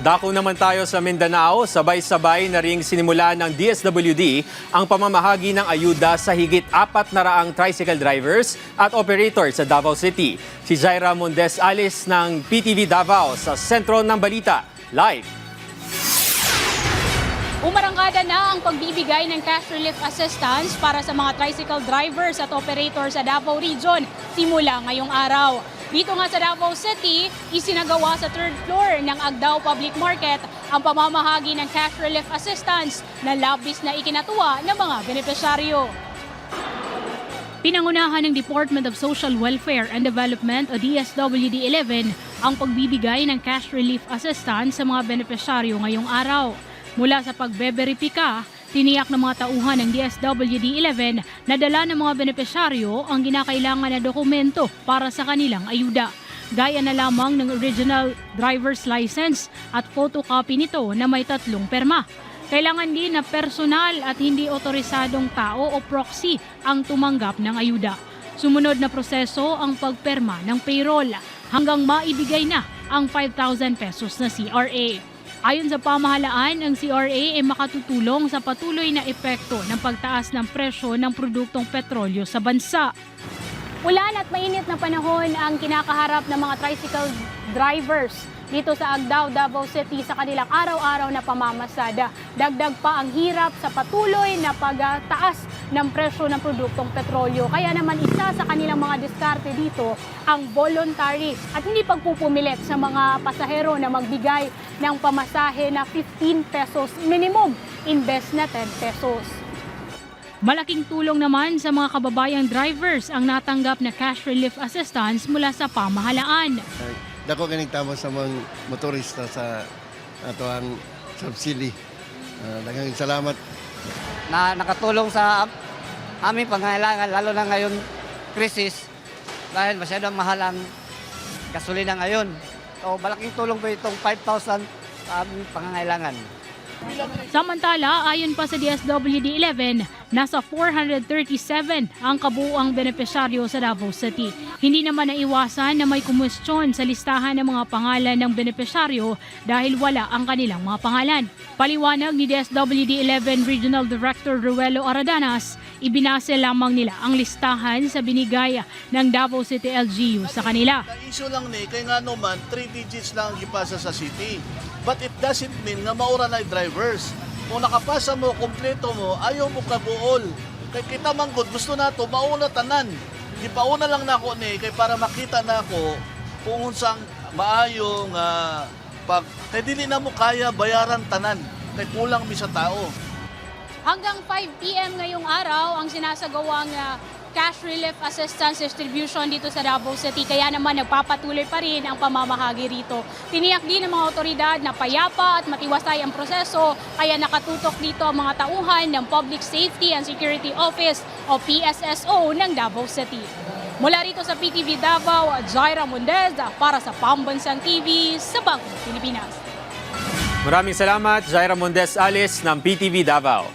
Dako naman tayo sa Mindanao, sabay-sabay na ring sinimula ng DSWD ang pamamahagi ng ayuda sa higit 400 tricycle drivers at operators sa Davao City. Si Jaira Mondes Alice ng PTV Davao sa sentro ng balita. Live! Umarangkada na ang pagbibigay ng cash relief assistance para sa mga tricycle drivers at operators sa Davao Region simula ngayong araw. Dito nga sa Davao City, isinagawa sa third floor ng Agdao Public Market ang pamamahagi ng cash relief assistance na labis na ikinatuwa ng mga benepisyaryo. Pinangunahan ng Department of Social Welfare and Development o DSWD-11 ang pagbibigay ng cash relief assistance sa mga benepisyaryo ngayong araw. Mula sa pagbeberipika, tiniyak ng mga tauhan ng DSWD-11 na dala ng mga benepisyaryo ang ginakailangan na dokumento para sa kanilang ayuda. Gaya na lamang ng original driver's license at photocopy nito na may 3 perma. Kailangan din na personal at hindi otorisadong tao o proxy ang tumanggap ng ayuda. Sumunod na proseso ang pagperma ng payroll hanggang maibigay na ang 5,000 pesos na CRA. Ayon sa pamahalaan, ang CRA ay makatutulong sa patuloy na epekto ng pagtaas ng presyo ng produktong petrolyo sa bansa. Ulan at mainit na panahon ang kinakaharap ng mga tricycle drivers dito sa Agdao, Davao City sa kanilang araw-araw na pamamasada. Dagdag pa ang hirap sa patuloy na pagtaas ng presyo ng produktong petrolyo. Kaya naman isa sa kanilang mga diskarte dito ang voluntary at hindi pagpupumilit sa mga pasahero na magbigay ng pamasahe na 15 pesos minimum imbes na 10 pesos. Malaking tulong naman sa mga kababayang drivers ang natanggap na cash relief assistance mula sa pamahalaan. Dako ganing tama sa mga motorista sa atoang subsidy. Daghang salamat. Na nakatulong sa aming pangangailangan, lalo na ngayon krisis dahil masyadong mahal ang gasolina ngayon. So malaking tulong po itong 5,000 sa aming pangangailangan. Samantala, ayon pa sa DSWD-11, nasa 437 ang kabuuang benepisyaryo sa Davao City. Hindi naman naiwasan na may kumwestiyon sa listahan ng mga pangalan ng benepisyaryo dahil wala ang kanilang mga pangalan. Paliwanag ni DSWD-11 Regional Director Ruelo Aradanas, ibinase lamang nila ang listahan sa binigay ng Davao City LGU sa kanila. Issue lang ni, kaya nga naman, 3 digits lang ang ipasa sa city. But it doesn't mean nga maura na drivers. Kung nakapasa mo, kumpleto mo, ayaw mo kabuol. Kaya kita manggod, gusto na to, mauna tanan. Di pauna lang na ako ni, kaya para makita na ako kung unsang maayong kaya dili na mo kaya bayaran tanan. Kaya kulang mi sa tao. Hanggang 5 p.m. ngayong araw ang sinasagawang cash relief assistance distribution dito sa Davao City. Kaya naman nagpapatuloy pa rin ang pamamahagi rito. Tiniyak din ng mga otoridad na payapa at matiwasay ang proseso. Kaya nakatutok dito ang mga tauhan ng Public Safety and Security Office o PSSO ng Davao City. Mula rito sa PTV Davao, Jaira Mondes para sa Pambansang TV sa Bagong Pilipinas. Maraming salamat, Jaira Mondes Alice ng PTV Davao.